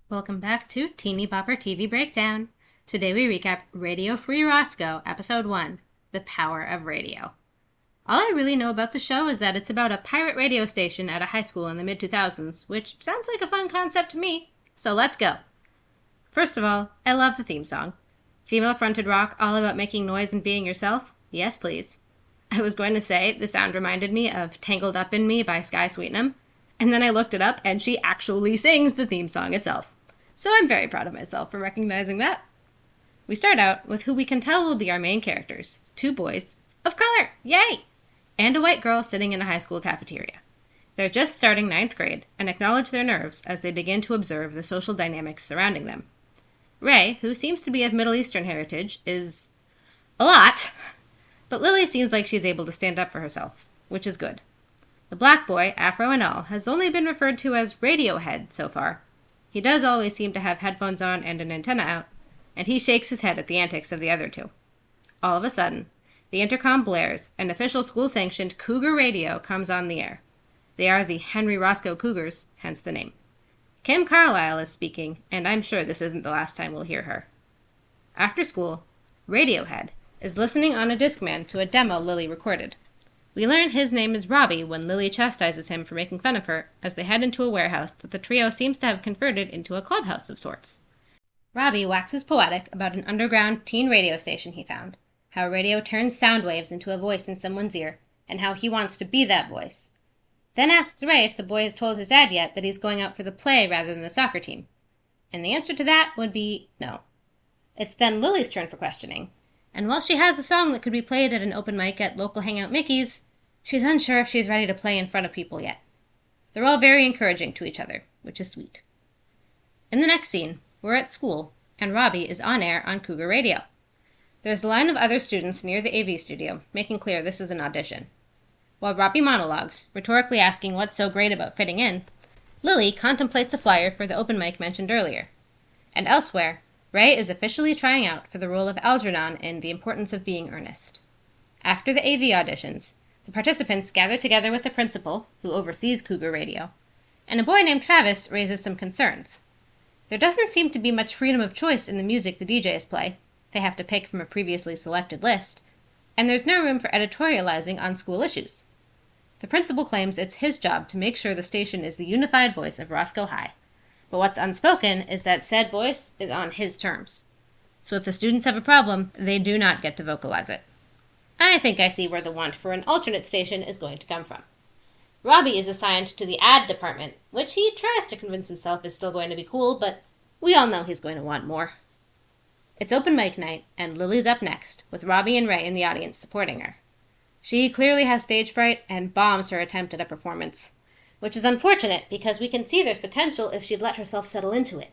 Welcome back to Teeny Bopper TV Breakdown. Today we recap Radio Free Roscoe, Episode 1, The Power of Radio. All I really know about the show is that it's about a pirate radio station at a high school in the mid-2000s, which sounds like a fun concept to me, so let's go. First of all, I love the theme song. Female-fronted rock all about making noise and being yourself? Yes, please. I was going to say the sound reminded me of Tangled Up In Me by Skye Sweetnam, and then I looked it up and she actually sings the theme song itself. So I'm very proud of myself for recognizing that. We start out with who we can tell will be our main characters, two boys of color, yay! And a white girl sitting in a high school cafeteria. They're just starting 9th grade and acknowledge their nerves as they begin to observe the social dynamics surrounding them. Ray, who seems to be of Middle Eastern heritage, is a lot, but Lily seems like she's able to stand up for herself, which is good. The black boy, Afro and all, has only been referred to as Radiohead so far. He does always seem to have headphones on and an antenna out, and he shakes his head at the antics of the other two. All of a sudden, the intercom blares, and official school-sanctioned Cougar Radio comes on the air. They are the Henry Roscoe Cougars, hence the name. Kim Carlisle is speaking, and I'm sure this isn't the last time we'll hear her. After school, Radiohead is listening on a Discman to a demo Lily recorded. We learn his name is Robbie when Lily chastises him for making fun of her as they head into a warehouse that the trio seems to have converted into a clubhouse of sorts. Robbie waxes poetic about an underground teen radio station he found, how radio turns sound waves into a voice in someone's ear, and how he wants to be that voice. Then asks Ray if the boy has told his dad yet that he's going out for the play rather than the soccer team. And the answer to that would be no. It's then Lily's turn for questioning, and while she has a song that could be played at an open mic at local hangout Mickey's, she's unsure if she's ready to play in front of people yet. They're all very encouraging to each other, which is sweet. In the next scene, we're at school, and Robbie is on air on Cougar Radio. There's a line of other students near the AV studio, making clear this is an audition. While Robbie monologues, rhetorically asking what's so great about fitting in, Lily contemplates a flyer for the open mic mentioned earlier. And elsewhere, Ray is officially trying out for the role of Algernon in The Importance of Being Earnest. After the AV auditions, the participants gather together with the principal, who oversees Cougar Radio, and a boy named Travis raises some concerns. There doesn't seem to be much freedom of choice in the music the DJs play. They have to pick from a previously selected list, and there's no room for editorializing on school issues. The principal claims it's his job to make sure the station is the unified voice of Roscoe High, but what's unspoken is that said voice is on his terms. So if the students have a problem, they do not get to vocalize it. I think I see where the want for an alternate station is going to come from. Robbie is assigned to the ad department, which he tries to convince himself is still going to be cool, but we all know he's going to want more. It's open mic night, and Lily's up next, with Robbie and Ray in the audience supporting her. She clearly has stage fright and bombs her attempt at a performance, which is unfortunate because we can see there's potential if she'd let herself settle into it.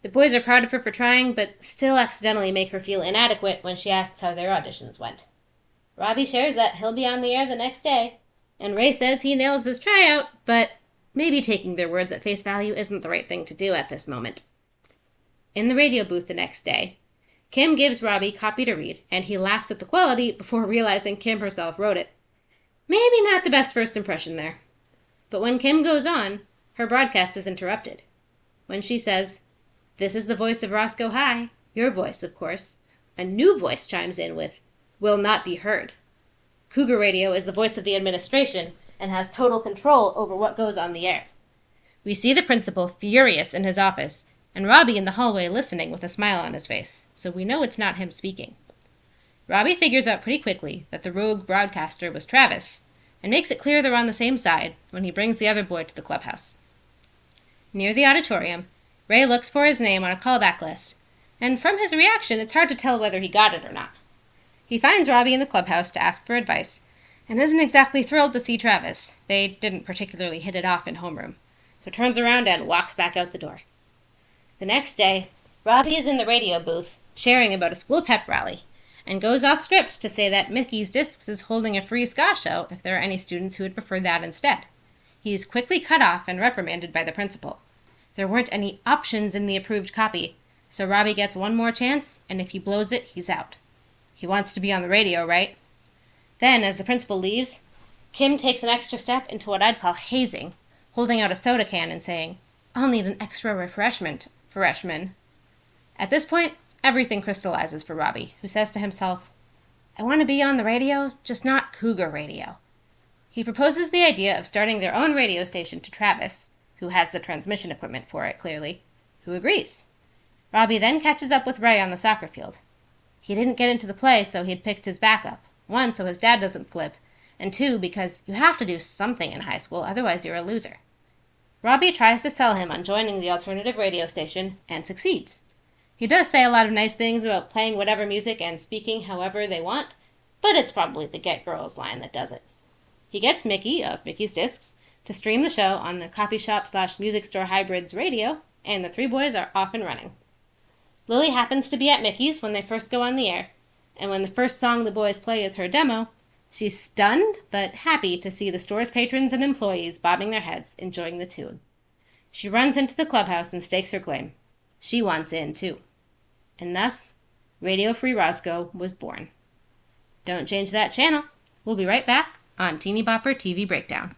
The boys are proud of her for trying, but still accidentally make her feel inadequate when she asks how their auditions went. Robbie shares that he'll be on the air the next day, and Ray says he nails his tryout, but maybe taking their words at face value isn't the right thing to do at this moment. In the radio booth the next day, Kim gives Robbie copy to read, and he laughs at the quality before realizing Kim herself wrote it. Maybe not the best first impression there. But when Kim goes on, her broadcast is interrupted. When she says, "This is the voice of Roscoe High," your voice, of course, a new voice chimes in with, "Will not be heard." Cougar Radio is the voice of the administration and has total control over what goes on the air. We see the principal furious in his office, and Robbie in the hallway listening with a smile on his face, so we know it's not him speaking. Robbie figures out pretty quickly that the rogue broadcaster was Travis, and makes it clear they're on the same side when he brings the other boy to the clubhouse. Near the auditorium, Ray looks for his name on a callback list, and from his reaction it's hard to tell whether he got it or not. He finds Robbie in the clubhouse to ask for advice, and isn't exactly thrilled to see Travis. They didn't particularly hit it off in homeroom, so turns around and walks back out the door. The next day, Robbie is in the radio booth, sharing about a school pep rally, and goes off script to say that Mickey's Discs is holding a free ska show if there are any students who would prefer that instead. He is quickly cut off and reprimanded by the principal. There weren't any options in the approved copy, so Robbie gets one more chance, and if he blows it, he's out. He wants to be on the radio, right? Then, as the principal leaves, Kim takes an extra step into what I'd call hazing, holding out a soda can and saying, I'll need an extra refreshment, freshman. At this point, everything crystallizes for Robbie, who says to himself, I want to be on the radio, just not Cougar Radio. He proposes the idea of starting their own radio station to Travis, who has the transmission equipment for it, clearly, who agrees. Robbie then catches up with Ray on the soccer field. He didn't get into the play, so he'd picked his backup. 1, so his dad doesn't flip, and 2, because you have to do something in high school, otherwise you're a loser. Robbie tries to sell him on joining the alternative radio station, and succeeds. He does say a lot of nice things about playing whatever music and speaking however they want, but it's probably the Get Girls line that does it. He gets Mickey, of Mickey's Discs, to stream the show on the coffee shop/music store hybrids radio, and the 3 boys are off and running. Lily happens to be at Mickey's when they first go on the air, and when the first song the boys play is her demo, she's stunned but happy to see the store's patrons and employees bobbing their heads, enjoying the tune. She runs into the clubhouse and stakes her claim. She wants in, too. And thus, Radio Free Roscoe was born. Don't change that channel. We'll be right back on Teeny Bopper TV Breakdown.